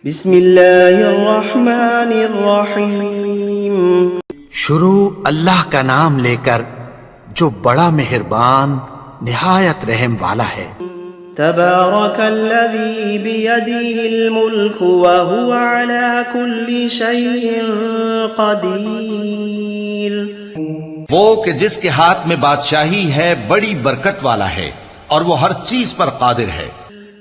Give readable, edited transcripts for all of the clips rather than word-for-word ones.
بسم اللہ الرحمن الرحیم شروع اللہ کا نام لے کر جو بڑا مہربان نہایت رحم والا ہے۔ تبارک الذی بیدہ الملک وہو علی کل شیء قدیر۔ وہ کہ جس کے ہاتھ میں بادشاہی ہے بڑی برکت والا ہے اور وہ ہر چیز پر قادر ہے۔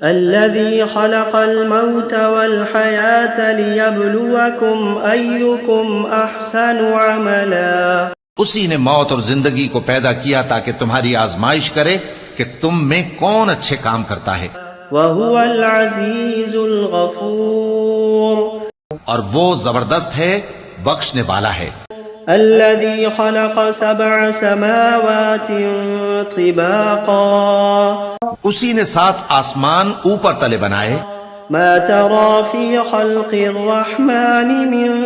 الذي خلق الموت والحياة ليبلوكم أيكم أحسن عملا۔ اسی نے موت اور زندگی کو پیدا کیا تاکہ تمہاری آزمائش کرے کہ تم میں کون اچھے کام کرتا ہے۔ وهو العزيز الغفور۔ اور وہ زبردست ہے، بخشنے والا ہے۔ الذي خلق 7 سماوات طباقا۔ اسی نے 7 آسمان اوپر تلے بنائے۔ ما ترى في خلق الرحمن من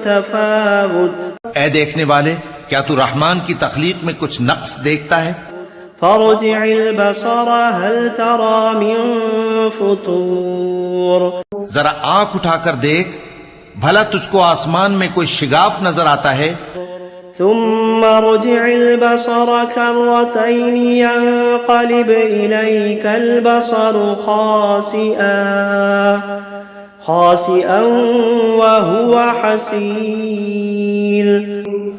تفاوت۔ اے دیکھنے والے، کیا تو رحمان کی تخلیق میں کچھ نقص دیکھتا ہے؟ فارجع البصر هل ترى من فطور۔ ذرا آنکھ اٹھا کر دیکھ، بھلا تجھ کو آسمان میں کوئی شگاف نظر آتا ہے؟ ثم رجع البصر كرتين ينقلب إليك البصر خاسئا وهو حسير۔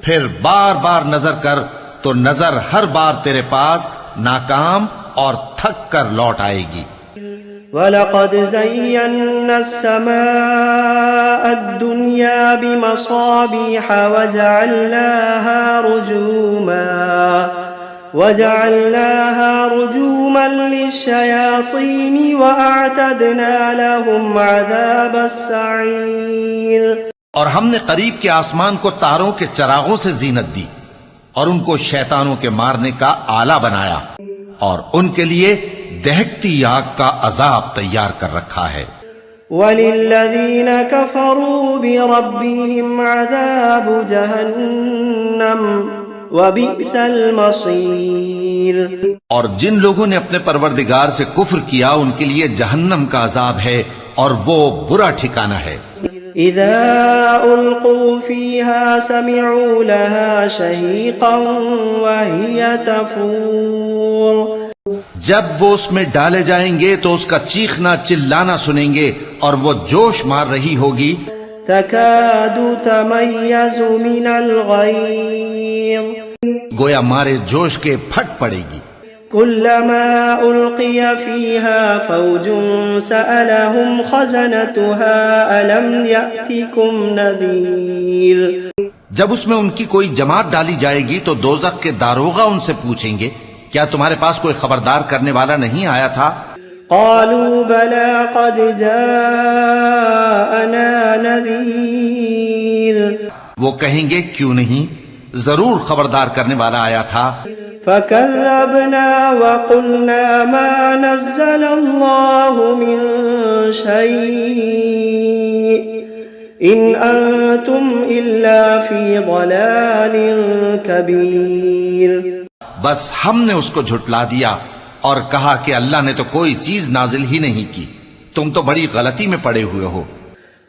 پھر بار بار نظر کر تو نظر ہر بار تیرے پاس ناکام اور تھک کر لوٹ آئے گی۔ وَلَقَدْ زَيَّنَّا السَّمَاءَ الدُّنْيَا بِمَصَابِيحَ وَجَعَلْنَاهَا رُجُومًا لِلشَّيَاطِينِ وَأَعْتَدْنَا لَهُمْ عَذَابَ السَّعِيرِ۔ اور ہم نے قریب کے آسمان کو تاروں کے چراغوں سے زینت دی اور ان کو شیطانوں کے مارنے کا آلہ بنایا، اور ان کے لیے دہکتی آگ کا عذاب تیار کر رکھا ہے۔ وَلِلَّذِينَ كَفَرُوا بِرَبِّهِمْ عَذَابُ جَهَنَّمَ وَبِئْسَ الْمَصِيرُ۔ اور جن لوگوں نے اپنے پروردگار سے کفر کیا ان کے لیے جہنم کا عذاب ہے اور وہ برا ٹھکانہ ہے۔ اذا القوا فيها سمعوا لها شهيقا وهي تفور۔ جب وہ اس میں ڈالے جائیں گے تو اس کا چیخنا چلانا سنیں گے اور وہ جوش مار رہی ہوگی۔ تكاد تميز من الغيظ۔ گویا مارے جوش کے پھٹ پڑے گی۔ كلما ألقي فيها فوج سألهم خزنتها ألم يأتكم نذير۔ جب اس میں ان کی کوئی جماعت ڈالی جائے گی تو دوزخ کے داروغہ ان سے پوچھیں گے، کیا تمہارے پاس کوئی خبردار کرنے والا نہیں آیا تھا؟ قالوا بلى قد جاءنا نذير۔ وہ کہیں گے کیوں نہیں، ضرور خبردار کرنے والا آیا تھا۔ فكذبنا وقلنا ما نزل الله من شيء إن أنتم إلا في ضلال كبير۔ بس ہم نے اس کو جھٹلا دیا اور کہا کہ اللہ نے تو کوئی چیز نازل ہی نہیں کی، تم تو بڑی غلطی میں پڑے ہوئے ہو۔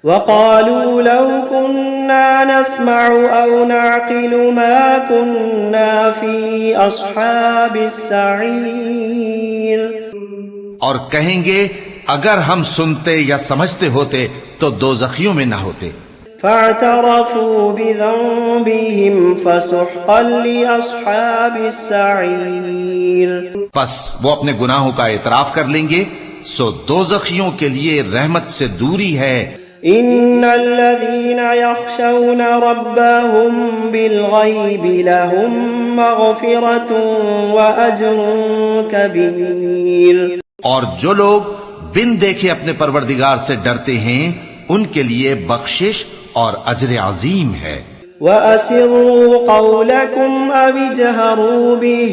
وقالوا لو كنا نسمع أو نعقل ما كنا في أصحاب السعير۔ اور کہیں گے اگر ہم سنتے یا سمجھتے ہوتے تو دوزخیوں میں نہ ہوتے۔ فاعترفوا بذنبهم فسحقا لأصحاب السعير۔ پس وہ اپنے گناہوں کا اعتراف کر لیں گے، سو دوزخیوں کے لیے رحمت سے دوری ہے۔ ان الذين يخشون ربهم بالغيب لهم مغفرة واجر كبير۔ اور جو لوگ بن دیکھے اپنے پروردگار سے ڈرتے ہیں ان کے لیے بخشش اور اجر عظیم ہے۔ وَأَسِرُّوا قَوْلَكُمْ أَوِ اجْهَرُوا بِهِ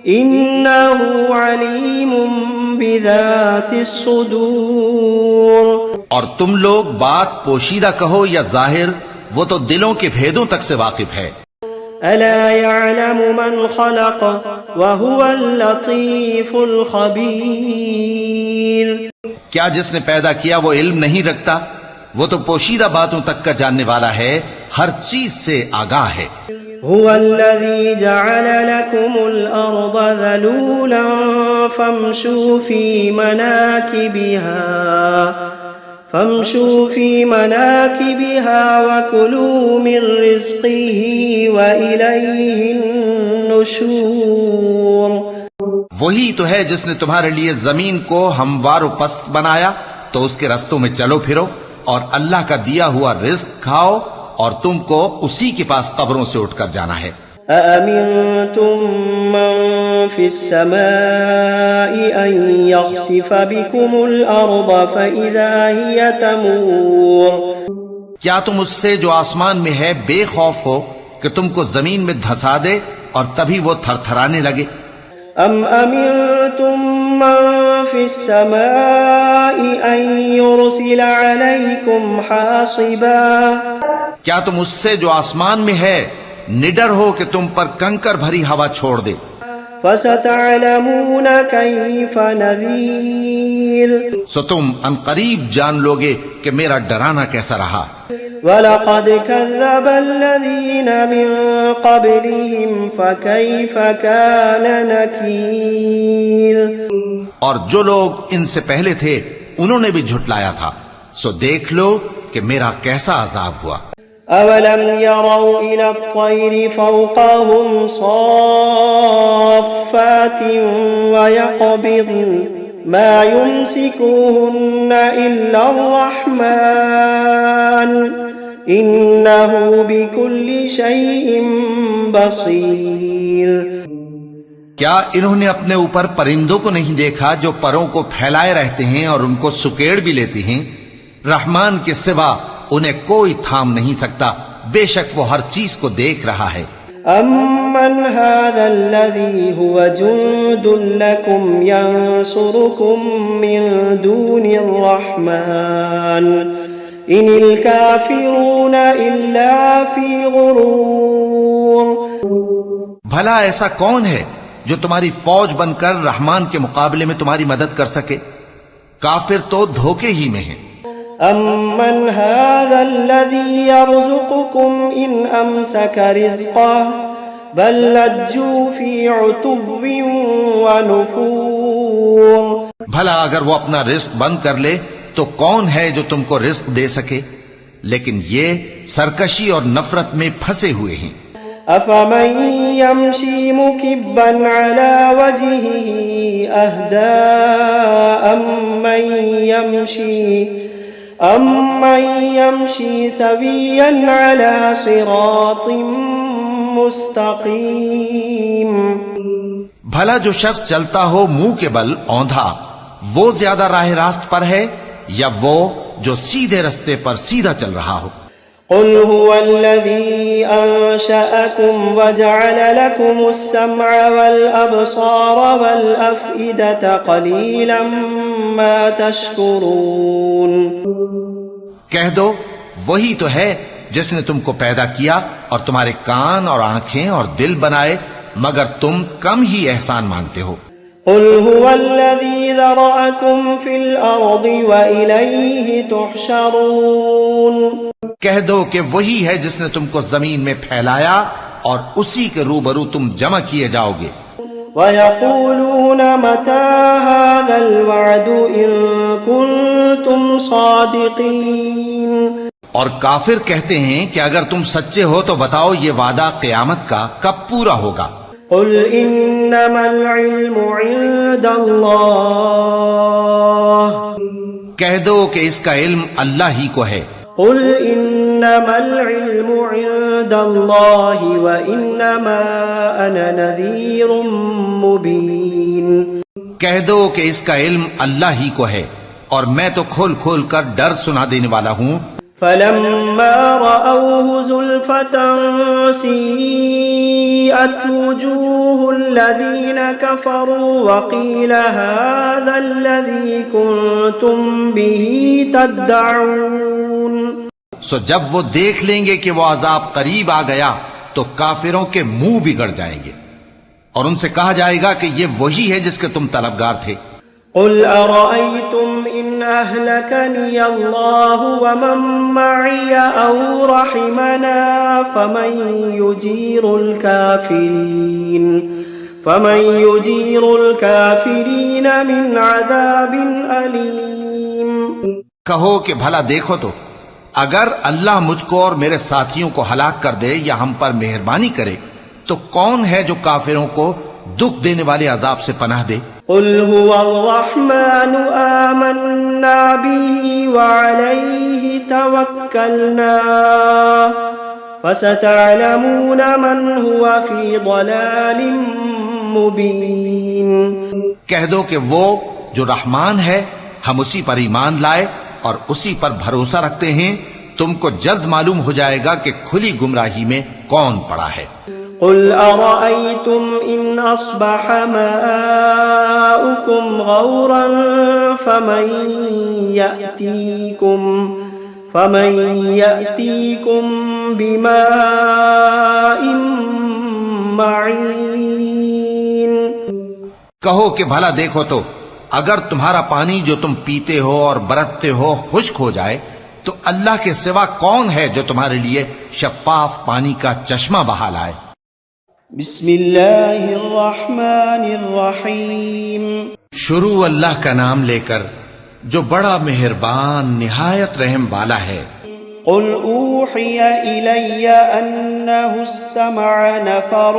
إِنَّهُ عَلِيمٌ بِذَاتِ الصُّدُورِ۔ اور تم لوگ بات پوشیدہ کہو یا ظاہر، وہ تو دلوں کے بھیدوں تک سے واقف ہے۔ أَلَا يَعْلَمُ مَنْ خَلَقَ وَهُوَ اللَّطِيفُ الْخَبِيرُ۔ کیا جس نے پیدا کیا وہ علم نہیں رکھتا وہ تو پوشیدہ باتوں تک کا جاننے والا ہے، ہر چیز سے آگاہ ہے۔ هو الذي جعل لكم الأرض ذلولا فامشوا في مناكبها وكلوا من رزقه وإليه النشور۔ وہی تو ہے جس نے تمہارے لیے زمین کو ہموار و پست بنایا، تو اس کے رستوں میں چلو پھرو اور اللہ کا دیا ہوا رزق کھاؤ، اور تم کو اسی کے پاس قبروں سے اٹھ کر جانا ہے۔ أأمنتم من في السماء أن يخسف بكم الأرض فإذا هي تمور۔ کیا تم اس سے جو آسمان میں ہے بے خوف ہو کہ تم کو زمین میں دھسا دے اور تبھی وہ تھر تھرانے لگے؟ أم أمنتم من في السماء أن يرسل عليكم حاصبا؟ کیا تم اس سے جو آسمان میں ہے نڈر ہو کہ تم پر کنکر بھری ہوا چھوڑ دے؟ فستعلمون كيف نذير۔ سو تم ان قریب جان لوگے کہ میرا ڈرانا کیسا رہا۔ وَلَقَدْ كَذَّبَ الَّذِينَ مِن قَبْلِهِمْ فَكَيْفَ كَانَ نَكِيرٌ۔ اور جو لوگ ان سے پہلے تھے انہوں نے بھی جھٹلایا تھا، سو دیکھ لو کہ میرا کیسا عذاب ہوا۔ أَوَلَمْ يَرَوْا إِلَى الطَّيْرِ فَوْقَهُمْ صَافَّاتٍ وَيَقْبِضْنَ مَا يُمْسِكُهُنَّ إِلَّا الرَّحْمَنُ إِنَّهُ بِكُلِّ شَيْءٍ بَصِيرٌ۔ کیا انہوں نے اپنے اوپر پرندوں کو نہیں دیکھا جو پروں کو پھیلائے رہتے ہیں اور ان کو سکیڑ بھی لیتی ہیں؟ رحمان کے سوا انہیں کوئی تھام نہیں سکتا، بے شک وہ ہر چیز کو دیکھ رہا ہے۔ أَمَّنْ هَذَا الَّذِي هُوَ جُندٌ لَكُمْ يَنصُرُكُم مِّن دُونِ الرَّحْمَنِ إِنِ الْكَافِرُونَ إِلَّا فِي غُرُورٍ۔ بھلا ایسا کون ہے جو تمہاری فوج بن کر رحمان کے مقابلے میں تمہاری مدد کر سکے؟ کافر تو دھوکے ہی میں ہیں۔ أَمَّنْ هَذَا الَّذِي يَرْزُقُكُمْ إِنْ أَمْسَكَ رِزْقَهُ بَل لَّجُّوا فِي عُتُوٍّ وَنُفُورٍ۔ بھلا اگر وہ اپنا رزق بند کر لے تو کون ہے جو تم کو رزق دے سکے؟ لیکن یہ سرکشی اور نفرت میں پھنسے ہوئے ہیں۔ أَفَمَن يَمْشِي مُكِبًّا عَلَى وَجْهِهِ أَهْدَىٰ أَمَّن يَمْشِي سَوِيًّا عَلَى صِرَاطٍ مُسْتَقِيمٍ۔ بھلا جو شخص چلتا ہو منہ کے بل اوندھا، وہ زیادہ راہ راست پر ہے یا وہ جو سیدھے رستے پر سیدھا چل رہا ہو؟ قل هو الذي أنشأكم وجعل لكم السمع والأبصار والأفئدة قليلا ما تشكرون۔ کہہ دو وہی تو ہے جس نے تم کو پیدا کیا اور تمہارے کان اور آنکھیں اور دل بنائے، مگر تم کم ہی احسان مانتے ہو۔ قل هو الذي ذرأكم في الأرض وإليه تحشرون۔ کہہ دو کہ وہی ہے جس نے تم کو زمین میں پھیلایا اور اسی کے روبرو تم جمع کیے جاؤ گے۔ وَيَقُولُونَ مَتَى هَذَا الْوَعْدُ إِن كُنتُمْ صَادِقِينَ۔ اور کافر کہتے ہیں کہ اگر تم سچے ہو تو بتاؤ یہ وعدہ قیامت کا کب پورا ہوگا؟ قُلْ إِنَّمَا الْعِلْمُ عِندَ اللَّهِ۔ کہہ دو کہ اس کا علم اللہ ہی کو ہے۔ قُلْ إِنَّمَا الْعِلْمُ عِندَ اللَّهِ وَإِنَّمَا أَنَا نَذِيرٌ مُبِينٌ۔ کہہ دو کہ اس کا علم اللہ ہی کو ہے اور میں تو کھول کھول کر ڈر سنا دینے والا ہوں۔ فَلَمَّا رَأَوْهُ زُلْفَةً سِيئَتْ وُجُوهُ الَّذِينَ كَفَرُوا وَقِيلَ هَذَا الَّذِي كُنتُم بِهِ تَدَّعُونَ۔ سو جب وہ دیکھ لیں گے کہ وہ عذاب قریب آ گیا تو کافروں کے منہ بگڑ جائیں گے اور ان سے کہا جائے گا کہ یہ وہی ہے جس کے تم طلبگار تھے۔ قل أرأيتم إن أهلكني الله ومن معي أو رحمنا فمن يجير الكافرين من عذاب أليم. کہو کہ بھلا دیکھو تو اگر اللہ مجھ کو اور میرے ساتھیوں کو ہلاک کر دے یا ہم پر مہربانی کرے تو کون ہے جو کافروں کو دکھ دینے والے عذاب سے پناہ دے؟ قل هو الرحمن آمنا به وعليه توكلنا فستعلمون من هو في ضلال مبين. کہہ دو کہ وہ جو رحمان ہے ہم اسی پر ایمان لائے اور اسی پر بھروسہ رکھتے ہیں، تم کو جلد معلوم ہو جائے گا کہ کھلی گمراہی میں کون پڑا ہے. قل أرأيتم إن أصبح ماؤكم غورا فمن يأتيكم بماء معين. کہو کہ بھلا دیکھو تو اگر تمہارا پانی جو تم پیتے ہو اور برتتے ہو خشک ہو جائے تو اللہ کے سوا کون ہے جو تمہارے لیے شفاف پانی کا چشمہ بہا لائے. بسم اللہ الرحمن الرحیم. شروع اللہ کا نام لے کر جو بڑا مہربان نہایت رحم والا ہے. قل اوحی الی انہ استمع نفر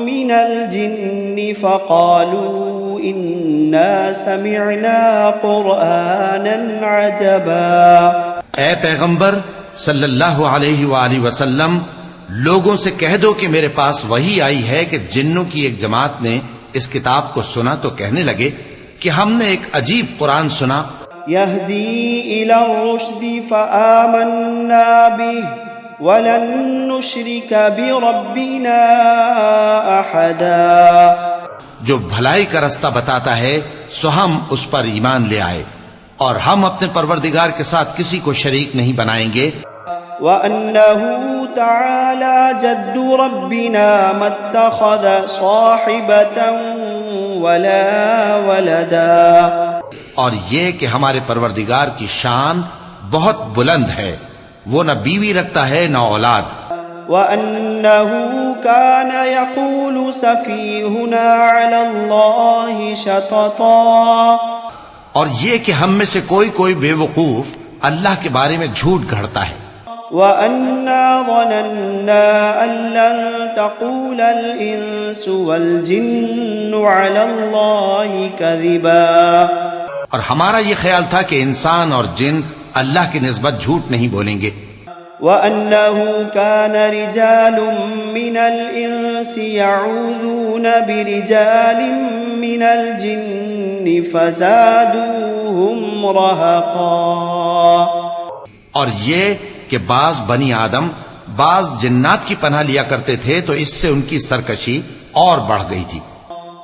من الجن فقالوا انا سمعنا قرآنا عجبا. اے پیغمبر صلی اللہ علیہ وآلہ وسلم، لوگوں سے کہہ دو کہ میرے پاس وحی آئی ہے کہ جنوں کی ایک جماعت نے اس کتاب کو سنا تو کہنے لگے کہ ہم نے ایک عجیب قرآن سنا. یہدی الی الرشد فآمنا به ولن نشرک بربنا احدا. جو بھلائی کا رستہ بتاتا ہے سو ہم اس پر ایمان لے آئے اور ہم اپنے پروردگار کے ساتھ کسی کو شریک نہیں بنائیں گے. وَأَنَّهُ تَعَالَى جَدُّ رَبِّنَا مَا اتَّخَذَ صَاحِبَةً وَلَا وَلَدًا. اور یہ کہ ہمارے پروردگار کی شان بہت بلند ہے، وہ نہ بیوی رکھتا ہے نہ اولاد. وَأَنَّهُ كَانَ يَقُولُ سَفِيهُنَا عَلَى اللَّهِ شَطَطًا. اور یہ کہ ہم میں سے کوئی بے وقوف اللہ کے بارے میں جھوٹ گھڑتا ہے. وَأَنَّا ظَنَنَّا أَن لَّن تَقُولَ الْإِنسُ وَالْجِنُّ عَلَى اللَّهِ كَذِبًا. اور ہمارا یہ خیال تھا کہ انسان اور جن اللہ کی نسبت جھوٹ نہیں بولیں گے. وَأَنَّهُ كَانَ رِجَالٌ مِّنَ الْإِنسِ يَعُوذُونَ بِرِجَالٍ مِّنَ الْجِنِّ فَزَادُوهُمْ رَهَقًا. اور یہ کہ بعض بنی آدم بعض جنات کی پناہ لیا کرتے تھے تو اس سے ان کی سرکشی اور بڑھ گئی تھی.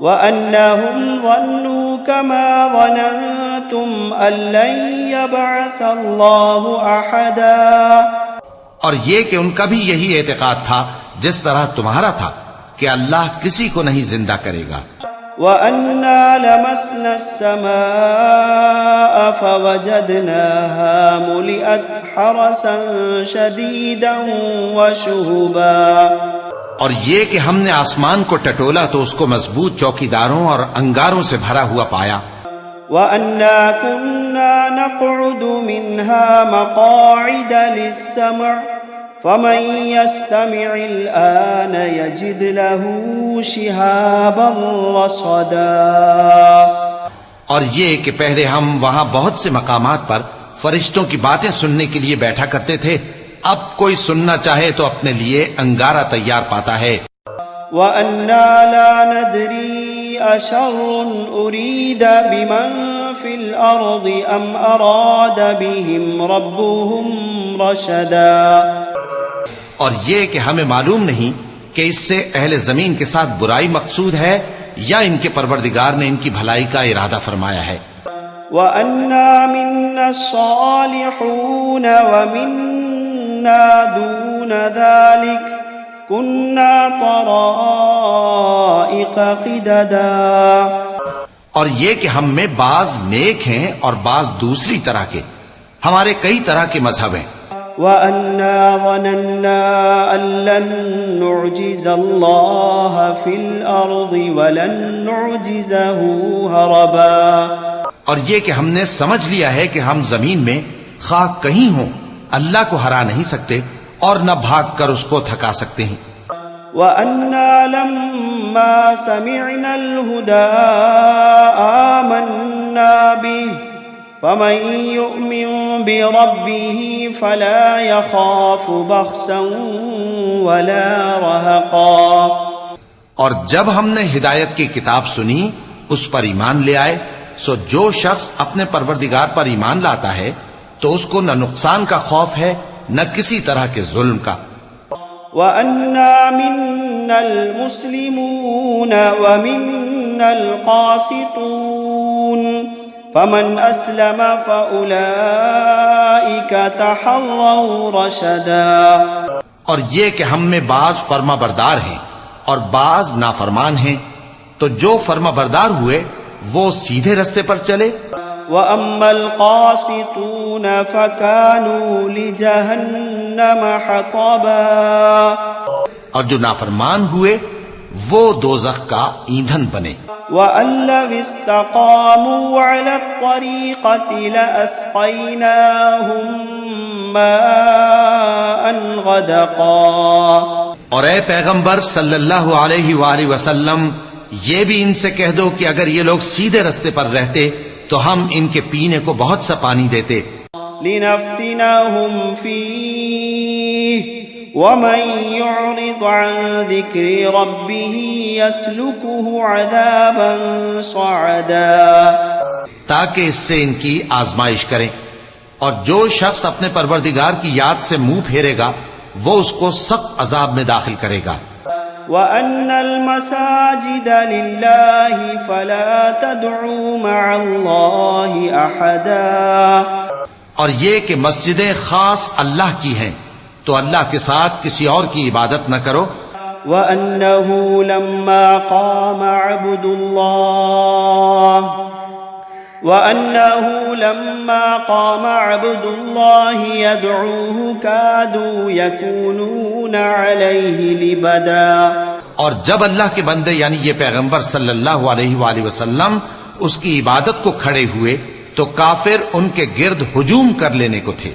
وَأَنَّهُمْ ظَنُّوا كَمَا ظَنَنْتُمْ أَن لَّن يَبْعَثَ اللَّهُ أَحَدًا. اور یہ کہ ان کا بھی یہی اعتقاد تھا جس طرح تمہارا تھا کہ اللہ کسی کو نہیں زندہ کرے گا. وَأَنَّا لَمَسْنَا السَّمَاءَ فَوَجَدْنَاهَا مُلِئَتْ حَرَسًا شَدِيدًا وَشُهُبًا. اور یہ کہ ہم نے آسمان کو ٹٹولا تو اس کو مضبوط چوکیداروں اور انگاروں سے بھرا ہوا پایا. وَأَنَّا كُنَّا نَقْعُدُ مِنْهَا مَقَاعِدَ لِلسَّمْعِ فَمَن يَسْتَمِعِ الْآنَ يَجِدْ لَهُ شِهَابًا رَّصَدًا. اور یہ کہ پہلے ہم وہاں بہت سے مقامات پر فرشتوں کی باتیں سننے کے لیے بیٹھا کرتے تھے، اب کوئی سننا چاہے تو اپنے لیے انگارہ تیار پاتا ہے. وَأَنَّا لَا نَدْرِي أَشَرٌّ أُرِيدَ بِمَن فِي الْأَرْضِ أَمْ أَرَادَ بِهِمْ رَبُّهُمْ رَشَدًا. اور یہ کہ ہمیں معلوم نہیں کہ اس سے اہل زمین کے ساتھ برائی مقصود ہے یا ان کے پروردگار نے ان کی بھلائی کا ارادہ فرمایا ہے. وَأَنَّا مِنَّا الصَّالِحُونَ وَمِنَّا دُونَ ذَلِكَ كُنَّا طَرَائِقَ قِدَدًا. اور یہ کہ ہم میں بعض نیک ہیں اور بعض دوسری طرح کے. ہمارے کئی طرح کے مذہب ہیں. وَأَنَّا ظَنَنَّا أَن لَّن نُّعْجِزَ اللَّهَ فِي الْأَرْضِ وَلَن نُّعْجِزَهُ هَرَبًا. اور یہ کہ ہم نے سمجھ لیا ہے کہ ہم زمین میں خواہ کہیں ہوں اللہ کو ہرا نہیں سکتے اور نہ بھاگ کر اس کو تھکا سکتے ہیں. وَأَنَّا لَمَّا سَمِعْنَا الْهُدَىٰ آمَنَّا بِهِ فَمَن يُؤْمِن بِرَبِّهِ فَلَا يَخَافُ بَخْسًا وَلَا رَهَقًا. اور جب ہم نے ہدایت کی کتاب سنی اس پر ایمان لے آئے، سو جو شخص اپنے پروردگار پر ایمان لاتا ہے تو اس کو نہ نقصان کا خوف ہے نہ کسی طرح کے ظلم کا. وَأَنَّا مِنَّا الْمُسْلِمُونَ وَمِنَّا الْقَاسِطُونَ فَمَنْ أَسْلَمَ فَأُولَئِكَ تَحَرَّوْا رَشَدًا. اور یہ کہ ہم میں بعض فرما بردار ہیں اور بعض نافرمان ہیں، تو جو فرما بردار ہوئے وہ سیدھے رستے پر چلے. وَأَمَّا الْقَاسِطُونَ فَكَانُوا لِجَهَنَّمَ حَطَبًا. اور جو نافرمان ہوئے وہ دوزخ کا ایندھن بنے. وَأَن لَّوِ اسْتَقَامُوا عَلَى الطَّرِيقَةِ لَأَسْقَيْنَاهُم مَّاءً غَدَقًا. اور اے پیغمبر صلی اللہ علیہ وآلہ وسلم، یہ بھی ان سے کہہ دو کہ اگر یہ لوگ سیدھے رستے پر رہتے تو ہم ان کے پینے کو بہت سا پانی دیتے. لِنَفْتِنَهُمْ فِيهِ وَمَن يُعْرِضْ عَن ذِكْرِ رَبِّهِ يَسْلُكْهُ عَذَابًا صَعَدًا. تاکہ اس سے ان کی آزمائش کریں، اور جو شخص اپنے پروردگار کی یاد سے منہ پھیرے گا وہ اس کو سخت عذاب میں داخل کرے گا. وَأَنَّ الْمَسَاجِدَ لِلَّهِ فَلَا تَدْعُوا مَعَ اللَّهِ أَحَدًا. اور یہ کہ مسجدیں خاص اللہ کی ہیں تو اللہ کے ساتھ کسی اور کی عبادت نہ کرو. وَأَنَّهُ لَمَّا قَامَ عَبْدُ اللَّهِ يَدْعُوهُ كَادُوا يَكُونُونَ عَلَيْهِ لِبَدًا. اور جب اللہ کے بندے یعنی یہ پیغمبر صلی اللہ علیہ وآلہ وسلم اس کی عبادت کو کھڑے ہوئے تو کافر ان کے گرد ہجوم کر لینے کو تھے.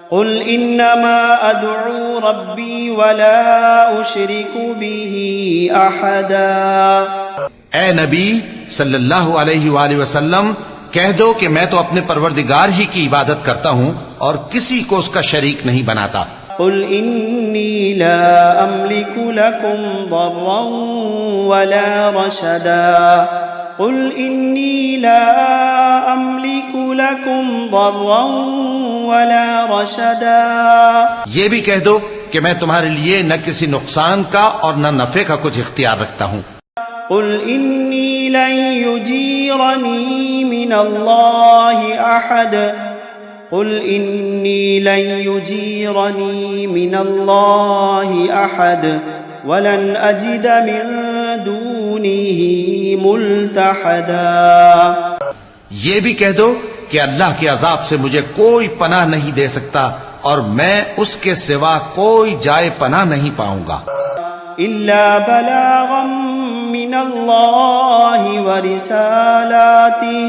قُلْ إِنَّمَا أَدْعُو رَبِّي وَلَا أُشْرِكُ بِهِ أَحَدًا. اے نبی صلی اللہ علیہ وآلہ وسلم، کہہ دو کہ میں تو اپنے پروردگار ہی کی عبادت کرتا ہوں اور کسی کو اس کا شریک نہیں بناتا. قُلْ إِنِّي لَا أَمْلِكُ لَكُمْ ضَرًّا وَلَا رَشَدًا. قُلْ إِنِّي لَا أَمْلِكُ لَكُمْ ضَرًّا وَلَا رَشَدًا. یہ بھی کہہ دو کہ میں تمہارے لیے نہ کسی نقصان کا اور نہ نفع کا کچھ اختیار رکھتا ہوں. قُلْ إِنِّي لَن يُجِيرَنِي مِنَ اللَّهِ أَحَدٌ. قُلْ إِنِّي لَن يُجِيرَنِي مِنَ اللَّهِ أَحَدٌ وَلَنْ أَجِدَ مِن دُونِهِ مُلْتَحَدًا. یہ بھی کہہ دو کہ اللہ کے عذاب سے مجھے کوئی پناہ نہیں دے سکتا اور میں اس کے سوا کوئی جائے پناہ نہیں پاؤں گا. إِلَّا بَلَاغًا مِّنَ اللَّهِ وَرِسَالَاتِهِ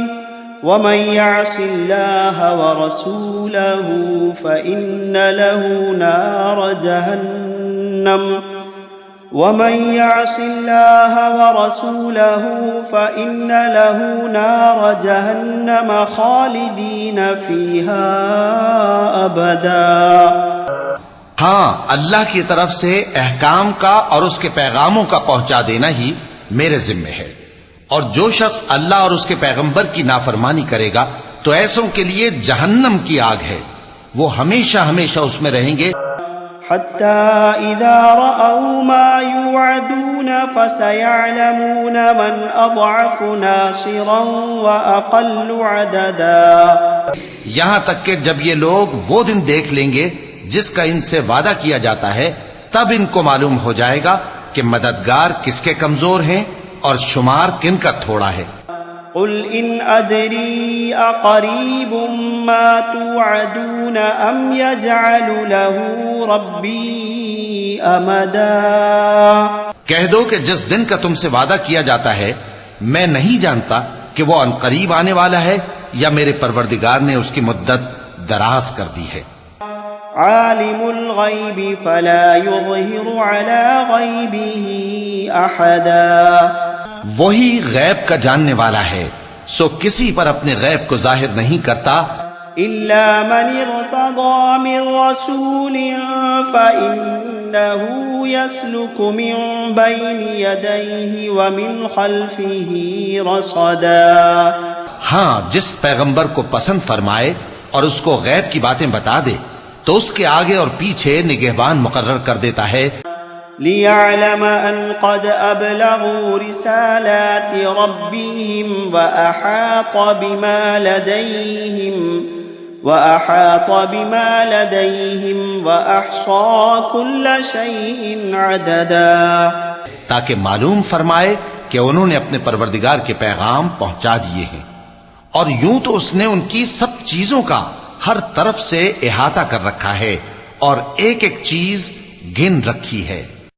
وَمَن يَعْصِ اللَّهَ وَرَسُولَهُ فَإِنَّ لَهُ نَارَ جَهَنَّمَ وَمَن يَعْصِ اللَّهَ وَرَسُولَهُ فَإِنَّ لَهُ نَارَ جَهَنَّمَ خَالِدِينَ فِيهَا أَبَدًا. ہاں، اللہ کی طرف سے احکام کا اور اس کے پیغاموں کا پہنچا دینا ہی میرے ذمے ہے، اور جو شخص اللہ اور اس کے پیغمبر کی نافرمانی کرے گا تو ایسوں کے لیے جہنم کی آگ ہے، وہ ہمیشہ ہمیشہ اس میں رہیں گے. حتى إذا رأوا ما يوعدون فسيعلمون من أضعف ناصرا وأقل عددا. یہاں تک کہ جب یہ لوگ وہ دن دیکھ لیں گے جس کا ان سے وعدہ کیا جاتا ہے، تب ان کو معلوم ہو جائے گا کہ مددگار کس کے کمزور ہیں اور شمار کن کا تھوڑا ہے. قل إن أدري أقريب ما توعدون أم يجعل له ربي أمدا کہہ دو کہ جس دن کا تم سے وعدہ کیا جاتا ہے میں نہیں جانتا کہ وہ عنقریب آنے والا ہے یا میرے پروردگار نے اس کی مدت دراز کر دی ہے. عالم الغیب فلا يظہر على غیبه احدا وہی غیب کا جاننے والا ہے سو کسی پر اپنے غیب کو ظاہر نہیں کرتا الا من ارتضى من رسول فإنه يسلك من بين يديه ومن خلفه رصدا. ہاں جس پیغمبر کو پسند فرمائے اور اس کو غیب کی باتیں بتا دے تو اس کے آگے اور پیچھے نگہبان مقرر کر دیتا ہے. ليعلم أن قد أبلغوا رسالات ربهم وأحاط بما لديهم وأحصى كل شيء عددا. تاکہ معلوم فرمائے کہ انہوں نے اپنے پروردگار کے پیغام پہنچا دیے ہیں اور یوں تو اس نے ان کی سب چیزوں کا ہر طرف سے احاطہ کر رکھا ہے اور ایک ایک چیز گن رکھی ہے.